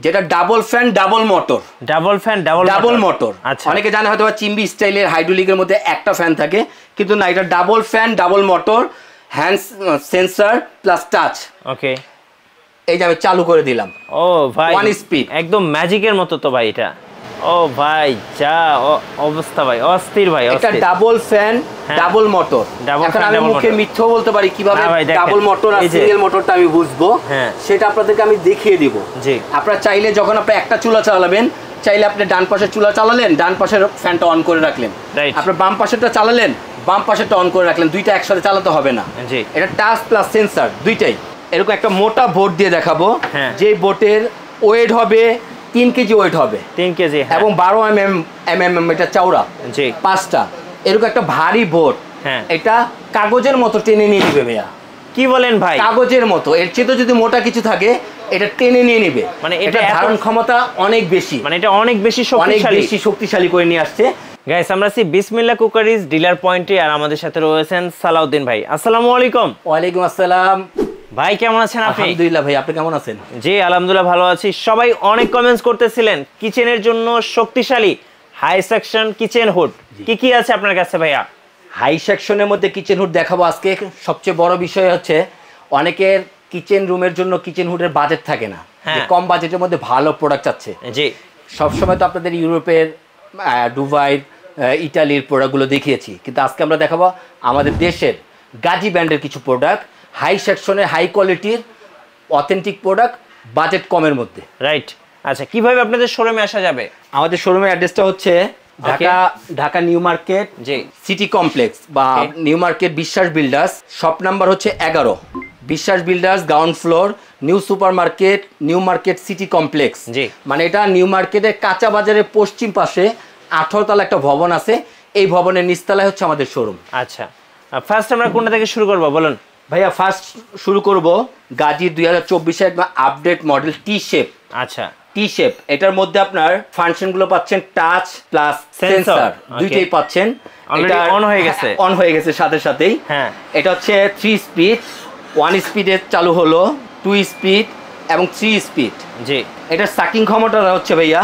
যেটা double fan double motor. আচ্ছা, অনেকে জানে হয়তো চিম্বি স্টাইলের হাইড্রোলিকের মধ্যে একটা ফ্যান থাকে, কিন্তু না, এটা double fan double motor, hand sensor plus touch. Okay, এই যে আমি চালু করে দিলাম। ও ভাই, ওয়ান স্পিড, একদম ম্যাজিকের মতো তো ভাই এটা। ও ভাই, যা অবস্থা ভাই, অস্থির ভাই। এটা ডাবল ফ্যান ডাবল মোটর। এখন আমি মুখে মিথ্যাও বলতে পারি কিভাবে ডাবল মোটর আর সিঙ্গেল মোটরটা আমি বুঝবো, সেটা আপনাদেরকে আমি দেখিয়ে দিব। আপনারা চাইলে যখন আপনি একটা চুলা চালাবেন, চাইলে আপনি ডান পাশের চুলা চালালেন, ডান পাশের ফ্যানটা অন করে রাখলেন, আপনার বাম পাশেরটা চালালেন, বাম পাশেরটা অন করে রাখলেন, দুইটা একসাথে চালাতে হবে না। এটা টাচ প্লাস সেন্সর দুইটাই। এরকম একটা মোটা বোর্ড দিয়ে দেখাবো, যে বোর্ডের ওয়েট হবে 3 কেজি ওয়েট হবে, 3 কেজি, এবং 12 mm এটা চওড়া, 5টা। এরকম একটা ভারী বোর্ড, এটা কাগজের মতো টেনে নিয়ে নিবে ভাইয়া। কি বলেন ভাই? কাগজের মতো। এর চেয়ে যদি মোটা কিছু থাকে এটা টেনে নিয়ে নিবে, মানে এটা ধারণ ক্ষমতা অনেক বেশি, মানে এটা অনেক বেশি শক্তিশালী করে নিয়ে আসছে। গাইস, আমরা আছি বিসমিল্লাহ কুকারিজ ডিলার পয়েন্টে, আর আমাদের সাথে রয়েছেন সালাউদ্দিন ভাই। আসসালামু আলাইকুম। ওয়ালাইকুম আসসালাম ভাই, কেমন আছেন আপনি? আলহামদুলিল্লাহ ভাই, আপনি কেমন আছেন? জি আলহামদুলিল্লাহ ভালো আছি। সবাই অনেক কমেন্টস করতেছিলেন কিচেনের জন্য শক্তিশালী হাই সেকশন কিচেন হুড কি কি আছে আপনার কাছে ভাইয়া? হাই সেকশনের মধ্যে কিচেন হুড দেখাবো আজকে। সবচেয়ে বড় বিষয় হচ্ছে অনেকের কিচেন রুমের জন্য কিচেন হুডের বাজেট থাকে না, কম বাজেটের মধ্যে ভালো প্রোডাক্ট চাচ্ছে। জি, সবসময় তো আপনাদের ইউরোপের, দুবাই, ইটালির প্রোডাক্টগুলো দেখিয়েছি, কিন্তু আজকে আমরা দেখাবো আমাদের দেশের গাজী ব্র্যান্ডের কিছু প্রোডাক্ট, হাই সেকশনের হাই কোয়ালিটির অথেন্টিক প্রোডাক্ট, বাজেট কমের মধ্যে। রাইট। আচ্ছা, কিভাবে আপনাদের শোরুমে আসা যাবে? আমাদের শোরুমের অ্যাড্রেসটা হচ্ছে Dhaka new market city complex বা নিউ মার্কেট বিশ্বাস বিল্ডার্স, শপ নাম্বার হচ্ছে 11, বিশ্বাস builders, ground floor, new super market, new market city complex. মানে এটা নিউ মার্কেটের কাঁচা বাজারের পশ্চিম পাশে 18 তলা একটা ভবন আছে, এই ভবনের নিচতলায় হচ্ছে আমাদের শোরুম। আচ্ছা, ফার্স্ট আমরা কোনটা থেকে শুরু করবো বলুন ভাইয়া? ফার্স্ট শুরু করব গাজী 2024 একদম আপডেট মডেল টি শেপ। আচ্ছা, টি শেপ, এটার মধ্যে আপনার ফাংশনগুলো পাচ্ছেন টাচ প্লাস সেন্সর, দুইটাই পাচ্ছেন। এটা অন হয়ে গেছে, অন হয়ে গেছে সাথে সাথেই। এটা হচ্ছে 3 স্পিড, 1 স্পিডে চালু হলো, 2 স্পিড এবং 3 স্পিড। জি, এটার সাকিং ক্ষমতা হচ্ছে ভাইয়া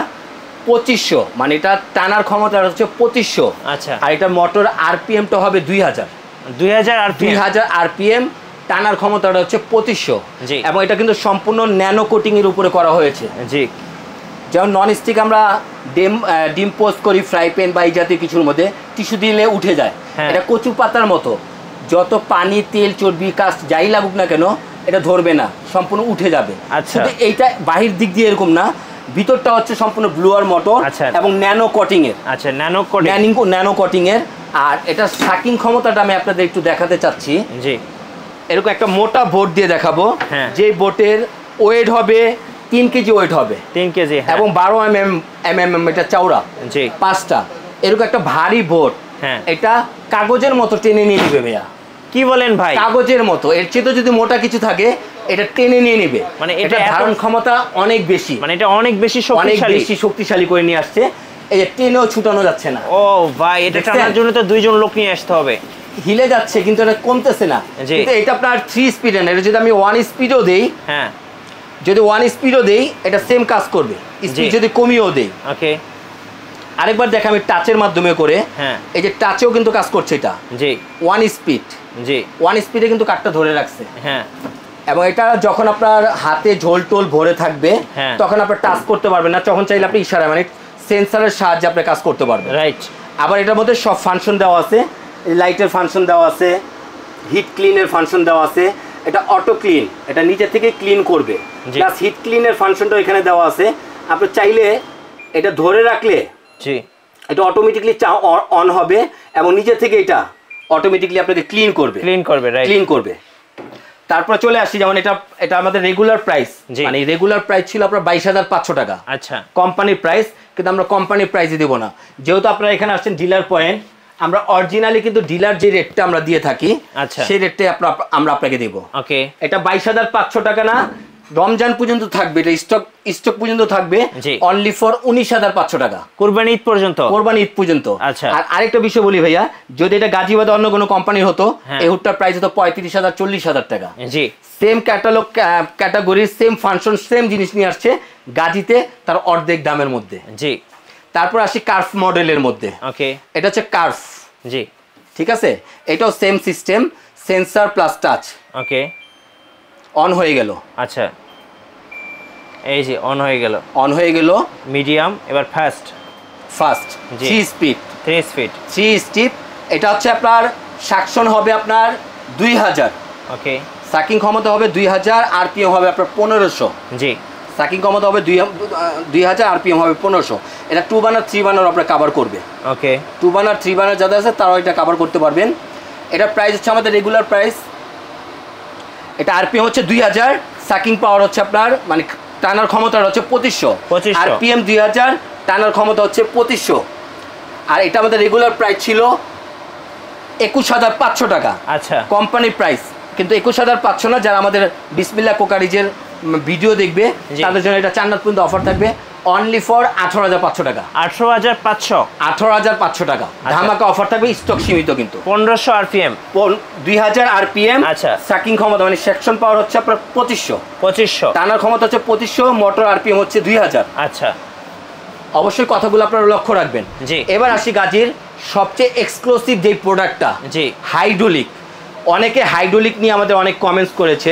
2500, মানে এটা টানার ক্ষমতা হচ্ছে 2500। আচ্ছা, আর এটা মোটর আরপিএমটা হবে 2000 আরপিএম, টানার ক্ষমতাটা হচ্ছে 2500। এবং এটা কিন্তু সম্পূর্ণ ন্যানো কোটিং এর উপরে করা হয়েছে। জি, যেমন নন স্টিক আমরা ডিম পোস্ট করি ফ্রাই প্যান বা এই জাতীয় কিছুর মধ্যে, টিস্যু দিলে উঠে যায়, এটা কচু পাতার মতো, যত পানি তেল চর্বি কাস্ট যাই লাগুক না কেন এটা ধরবে না, সম্পূর্ণ উঠে যাবে। শুধু এইটা বাহির দিক দিয়ে এরকম না, ভিতরটা হচ্ছে সম্পূর্ণ ব্লুয়ার মোটর এবং ন্যানো কোটিং এর। আচ্ছা, ন্যানো কোটিং এর। আর এটা সাকিং ক্ষমতাটা আমি আপনাদের একটু দেখাতে চাচ্ছি। জি, এরকম একটা মোটা বোর্ড দিয়ে দেখাবো, যে বোর্ডের ওয়েট হবে 3 কেজি ওয়েট হবে, 3 কেজি, এবং 12 mm এটা চওড়া, 5টা। এরকম একটা ভারী বোর্ড, এটা কাগজের মতো টেনে নিয়ে নিবে ভাইয়া। কি বলেন ভাই? কাগজের মতো। এর চেয়ে যদি মোটা কিছু থাকে এটা টেনে নিয়ে নিবে, মানে এটা ধারণ ক্ষমতা অনেক বেশি, মানে এটা অনেক বেশি শক্তিশালী করে নিয়ে আসছে। এই যে টেনেও ছুটানো যাচ্ছে না। ও ভাই, এটা টানার জন্য তো 2 জন লোক নিয়ে আসতে হবে। হিলে যাচ্ছে কিন্তু এটা কমতেছে না। কিন্তু এটা আপনার 3 স্পিডের না, এটা যদি আমি 1 স্পিডও দেই, যদি 1 স্পিডও দেই এটা সেম কাজ করবে, স্পিড যদি কমিয়েও দেই। ওকে, আরেকবার দেখে আমি টাচের মাধ্যমে করে, এই যে টাচেও কিন্তু কাজ করছে এটা। জি, 1 স্পিড, জি 1 স্পিডে কিন্তু কাঠটা ধরে রাখছে। এবং এটা যখন আপনার হাতে ঝোল টোল ভরে থাকবে তখন আপনার টাচ করতে পারবেন না, তখন চাইলে আপনি ইশারা মানে সেন্সরের সাহায্যে আপনি কাজ করতে পারবেন। রাইট। আবার এটার মধ্যে সব ফাংশন দেওয়া আছে, লাইটের ফাংশন দেওয়া আছে, হিট ক্লিনের ফাংশন দেওয়া আছে, এটা অটো ক্লিন, এটা নিজে থেকে ক্লিন করবে, প্লাস হিট ক্লিনের ফাংশনটা এখানে দেওয়া আছে। আপনি চাইলে এটা ধরে রাখলে এটা অটোমেটিকলি অন হবে এবং নিজে থেকে এটা অটোমেটিকলি আপনাকে ক্লিন করবে। তারপর চলে আসি, যেমন এটা আমাদের রেগুলার প্রাইস, মানে রেগুলার প্রাইস ছিল আপনার 22,500 টাকা। আচ্ছা, কোম্পানির প্রাইস, কিন্তু আমরা কোম্পানির প্রাইসই দেবো না, যেহেতু আপনারা এখানে আসছেন ডিলার পয়েন্ট, আমরা অরিজিনালি কিন্তু ডিলার যে রেটটা আমরা দিয়ে থাকি সেই রেটটাই আমরা আপনাকে দেবো। ওকে, এটা 22,500 টাকা না, রমজান পর্যন্ত থাকবে, এটা স্টক পর্যন্ত থাকবে অনলি ফর 19,500 টাকা, কুরবানি ঈদ পর্যন্ত। কুরবানি ঈদ পর্যন্ত। আচ্ছা, আর আরেকটা বিষয় বলি ভাইয়া, যদি এটা গাজীবাদে অন্য কোনো কোম্পানির হতো, এই হুডটার প্রাইস হতো 35,000 40,000 টাকা। জি, সেম ক্যাটালগ ক্যাটাগরির সেম ফাংশন সেম জিনিস নিয়ে আসছে গাজীতে তার অর্ধেক দামের মধ্যে। জি, তারপর আসি কার্ভ মডেলের মধ্যে। ওকে, এটা হচ্ছে কার্ভ। জি, ঠিক আছে, এটাও same system, sensor plus touch. Okay, on হয়ে গেল। আচ্ছা, এই যে অন হয়ে গেল, অন হয়ে গেল। মিডিয়াম, এবার ফাস্ট। 3 speed, 3 steep. এটা হচ্ছে আপনার সাকশন হবে আপনার 2000। ওকে, সাকিং ক্ষমতা হবে 2000, আরপিএম হবে আপনার 1500। জি, সাকিং ক্ষমতা হবে 2000, আরপিএম হবে 1500। এটা 2 বার্নার 3 বার্নার আপনার কভার করবে। ওকে, 2 বার্নার 3 বার্নার যাদের আছে তারাও এটা কভার করতে পারবেন। এটার প্রাইস হচ্ছে আমাদের রেগুলার প্রাইস, এটা আরপিএম হচ্ছে 2000, সাকিং পাওয়ার হচ্ছে আপনার মানে টানার ক্ষমতা হচ্ছে 2500, আরপিএম 2000, টানার ক্ষমতা হচ্ছে 2500। আর এটা আমাদের রেগুলার প্রাইস ছিল 21,500 টাকা। আচ্ছা, কোম্পানি প্রাইস, কিন্তু 21,500 না। যারা আমাদের বিসমিল্লাহ কোকারিজের ভিডিও দেখবে তাদের জন্য এটা চান্নাত পর্যন্ত অফার থাকবে অনলি ফর 18,500 টাকা। 18,500 টাকা ধামাকা অফার থাকবে, স্টক সীমিত কিন্তু। 1500 আরপিএম, 2000 আরপিএম। আচ্ছা, সাকিং ক্ষমতা মানে সেকশন পাওয়ার হচ্ছে আপনার 2500, টানার ক্ষমতা হচ্ছে 2500, মোটর আরপিএম হচ্ছে 2000। আচ্ছা, অবশ্যই কথাগুলো আপনারা লক্ষ্য রাখবেন। জি, এবার আসি গাজীর সবচেয়ে এক্সক্লুসিভ যে প্রোডাক্টটা, জি, হাইড্রোলিক। অনেকে হাইড্রোলিক নিয়ে আমাদের অনেক কমেন্টস করেছে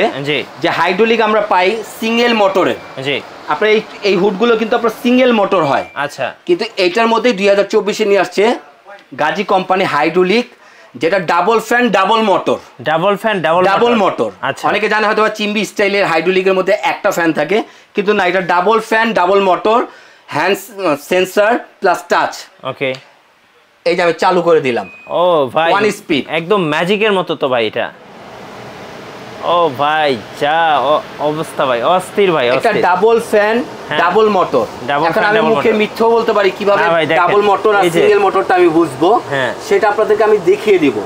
যে হাইড্রোলিক আমরা পাই সিঙ্গেল মোটরে। জি, আপনার এই হুডগুলো কিন্তু আপনার সিঙ্গেল মোটর হয়। আচ্ছা, কিন্তু এইটার মধ্যে 2024-এ নিয়ে আসছে গাজী কোম্পানি হাইড্রোলিক, যেটা double fan double motor. Double motor অনেকে জানে হয়তো চিম্বি স্টাইলের হাইড্রোলিকের মধ্যে একটা ফ্যান থাকে, কিন্তু না, এটা double fan double motor, hand sensor plus touch. Okay, এই যে আমি চালু করে দিলাম। ও ভাই, 1 স্পিড, একদম ম্যাজিকের মতো তো ভাই এটা। ও ভাই, যা অবস্থা ভাই, অস্থির ভাই, এটা ডাবল ফ্যান ডাবল মোটর। এখন আমি মুখে মিথ্যাও বলতে পারি কিভাবে ডাবল মোটর আর সিঙ্গেল মোটরটা আমি বুঝবো, সেটা আপনাদেরকে আমি দেখিয়ে দিব।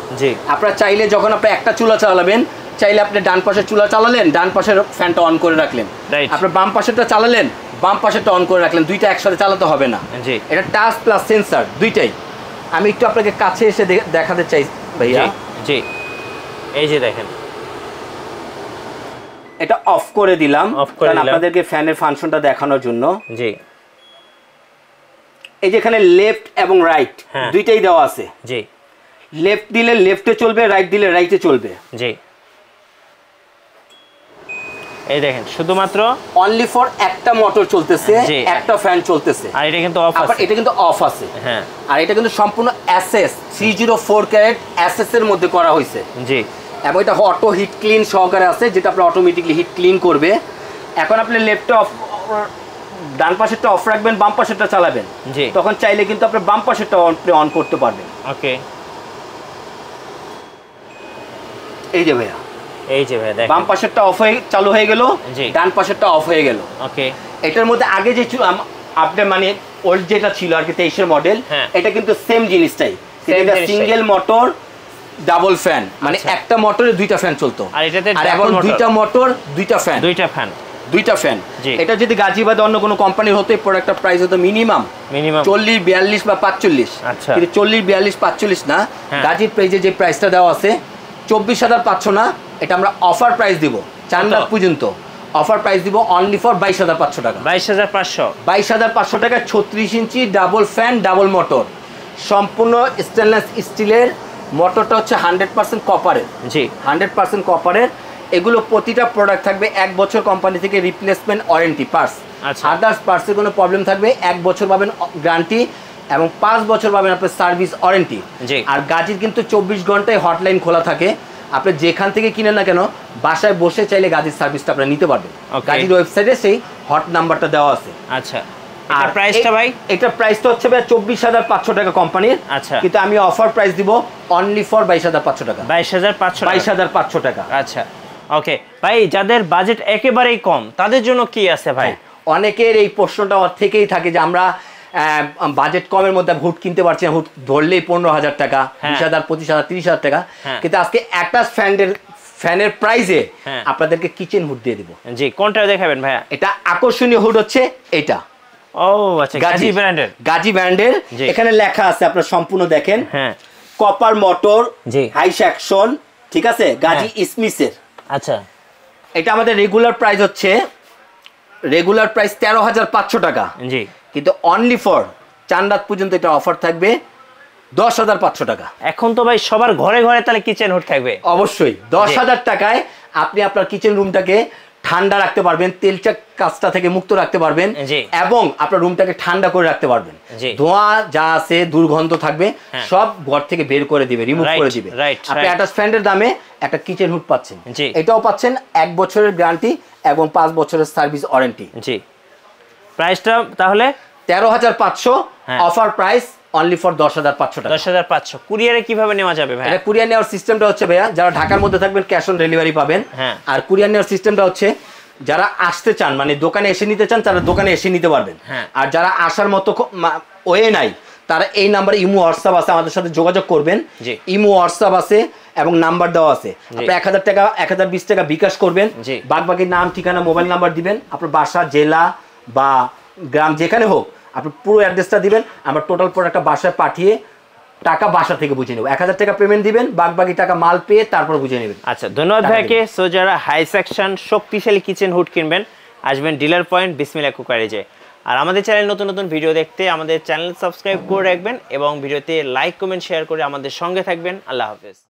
আপনারা চাইলে যখন আপনি একটা চুলা চালাবেন, চাইলে আপনি ডান পাশের চুলা চালালেন, ডান পাশের ফ্যানটা অন করে রাখলেন, আপনার বাম পাশেরটা চালালেন, বাম পাশেরটা অন করে রাখলেন, দুইটা একসাথে চালাতে হবে না। এটা টাচ প্লাস সেন্সর দুইটাই। আমি একটু আপনাকে কাছে এসে দেখাতে চাই ভাইয়া। জি, এই যে দেখেন, এটা অফ করে দিলাম কারণ আপনাদেরকে ফ্যানের ফাংশনটা দেখানোর জন্য। জি, এই যে এখানে লেফট এবং রাইট দুইটাই দেওয়া আছে। জি, লেফট দিলে লেফটে চলবে, রাইট দিলে রাইটে চলবে। জি, এই দেখেন শুধুমাত্র অনলি ফর একটা মোটর চলতেছে, একটা ফ্যান চলতেছে, আর এটা কিন্তু অফ আছে। এটা কিন্তু অফ আছে। হ্যাঁ, আর এটা কিন্তু সম্পূর্ণ এসএস 304 ক্যারেট এসএস এর মধ্যে করা হয়েছে। জি, এবং এটা অটো হিট ক্লিন সহকারে আছে, যেটা আপনার অটোমেটিকলি হিট ক্লিন করবে। এখন আপনি লেফটে অফ, ডান পাশেরটা অফ রাখবেন, বাম পাশেরটা চালাবেন, জি, তখন চাইলে কিন্তু আপনি বাম পাশেরটা অন করতে পারবেন। ওকে, এই যে ভাইয়া, এই যে ভাই দেখেন, বাম পাশেরটা অফ হয়ে চালু হয়ে গেল, ডান পাশেরটা অফ হয়ে গেল। ওকে, এটার মধ্যে আগে যে আপনি মানে ওল্ড যেটা ছিল আর কি 23-এর মডেল, এটা কিন্তু সেম জিনিসটাই, এটা সিঙ্গেল মোটর ডাবল ফ্যান, মানে একটা মোটরে দুইটা ফ্যান চলতো। আর এটাতে ডাবল মোটর, দুইটা মোটর দুইটা ফ্যান। এটা যদি গাজীবাদে অন্য কোনো কোম্পানির হতো, এই প্রোডাক্টটার প্রাইস হতো মিনিমাম 40, 42 বা 45। কিন্তু 40, 42, 45 না, গাজীর প্রাইজে যে প্রাইসটা দেওয়া আছে 24,500 না, এটা আমরা অফার প্রাইস দিব 4 লাখ পর্যন্ত। অফার প্রাইস দিব অনলি ফর 22,500 টাকা। 22,500 টাকা 36 ইঞ্চি ডাবল ফ্যান ডাবল মোটর, সম্পূর্ণ স্টেনলেস স্টিলের। মোটরটা হচ্ছে 100% কপারের। জি, 100% কপারের। এগুলো প্রতিটা প্রোডাক্ট থাকবে 1 বছর কোম্পানি থেকে রিপ্লেসমেন্ট ওয়ারেন্টি পার্টস। আদার্স পার্টসের কোনো প্রবলেম থাকবে 1 বছর পাবেন গ্যারান্টি এবং 5 বছর পাবেন আপনার সার্ভিস ওয়ারেন্টি। আর গাজীর কিন্তু 24 ঘন্টায় হটলাইন খোলা থাকে, আপনি যেখান থেকে কিনেন না কেন বাসায় বসে চাইলে গাজীর সার্ভিসটা আপনারা নিতে পারবেন। গাজীর ওয়েবসাইটে সেই হট নাম্বারটা দেওয়া আছে। আচ্ছা, আর প্রাইসটা ভাই, এটা প্রাইসটা হচ্ছে ভাই 24,500 টাকা কোম্পানির। আচ্ছা, কিন্তু আমি অফার প্রাইস দিব অনলি ফর 22,500 টাকা। 22,500 টাকা। আচ্ছা, ওকে ভাই, যাদের বাজেট একেবারেই কম তাদের জন্য কি আছে ভাই? অনেকের এই প্রশ্নটা থেকেই থাকে যে আমরা বাজেট কমের মধ্যে হুড কিনতে পারছি না, হুড ধরলেই 15,000 টাকা, 20,000, 25,000, 30,000 টাকা। কিন্তু আজকে একটা ফ্যানের প্রাইজে আপনাদেরকে কিচেন হুড দিয়ে দিব। জি, কোনটা দেখাবেন ভাইয়া? এটা আকর্ষণীয় হুড হচ্ছে এটা। ও আচ্ছা, গাজী ব্র্যান্ডের। গাজী ব্র্যান্ডের, এখানে লেখা আছে আপনারা সম্পূর্ণ দেখেন। হ্যাঁ, কপার মোটর, জি, হাই সেকশন, ঠিক আছে, গাজী স্মিথের। আচ্ছা, এটা আমাদের রেগুলার প্রাইস হচ্ছে 13,500 টাকা। জি, কিন্তু অনলি ফর চাঁদ পর্যন্ত এটা অফার থাকবে 10,500 টাকা। এখন তো ভাই সবার ঘরে ঘরে তাহলে কিচেন হুড থাকবে। অবশ্যই 10,000 টাকায় আপনি আপনার কিচেন রুমটাকে ঠান্ডা রাখতে পারবেন, তেলচা কাজটা থেকে মুক্ত রাখতে পারবেন, এবং আপনার রুমটাকে ঠান্ডা করে রাখতে পারবেন। ধোঁয়া যা আছে, দুর্গন্ধ থাকবে, সব ঘর থেকে বের করে দিবে, রিমুভ করে দিবে। আপনি অ্যাটাচ ফ্যানের দামে একটা কিচেন হুড পাচ্ছেন। এটাও পাচ্ছেন 1 বছরের গ্যারান্টি এবং 5 বছরের সার্ভিস ওয়ারেন্টি। জি, প্রাইসটা তাহলে 13,500, অফার প্রাইস অনলি ফর 10,500 টাকা। 10,500। কুরিয়ারে কিভাবে নেওয়া যাবে ভাই? এটা কুরিয়ার নেওয়ার সিস্টেমটা হচ্ছে ভাইয়া, যারা ঢাকার মধ্যে থাকবেন ক্যাশ অন ডেলিভারি পাবেন। আর কুরিয়ার নেওয়ার সিস্টেমটা হচ্ছে যারা আসতে চান, মানে দোকানে এসে নিতে চান, তারা দোকানে এসে নিতে পারবেন। আর যারা আসার মতো ওয়ে নাই, তারা এই নাম্বারে ইমো হোয়াটসঅ্যাপ আছে, আমাদের সাথে যোগাযোগ করবেন। ইমো হোয়াটসঅ্যাপ আছে এবং নাম্বার দেওয়া আছে। আপনি 1,000 টাকা 1,020 টাকা বিকাশ করবেন, বাকি নাম, ঠিকানা, মোবাইল নাম্বার দিবেন, আপনার বাসা, জেলা বা গ্রাম যেখানে হোক, আপনি পুরো অ্যাড্রেসটা দিবেন, আমরা টোটাল প্রোডাক্টটা বাসায় পাঠিয়ে টাকা বাসা থেকে বুঝে নেব। 1,000 টাকা পেমেন্ট দিবেন, বাকি টাকা মাল পেয়ে তারপর বুঝে নেবেন। আচ্ছা, ধন্যবাদ ভাইকে। সো যারা হাই সেকশন শক্তিশালী কিচেন হুড কিনবেন, আসবেন ডিলার পয়েন্ট বিসমিল্লাহ কুকারেজে। আর আমাদের চ্যানেল নতুন নতুন ভিডিও দেখতে আমাদের চ্যানেল সাবস্ক্রাইব করে রাখবেন এবং ভিডিওতে লাইক, কমেন্ট, শেয়ার করে আমাদের সঙ্গে থাকবেন। আল্লাহ হাফেজ।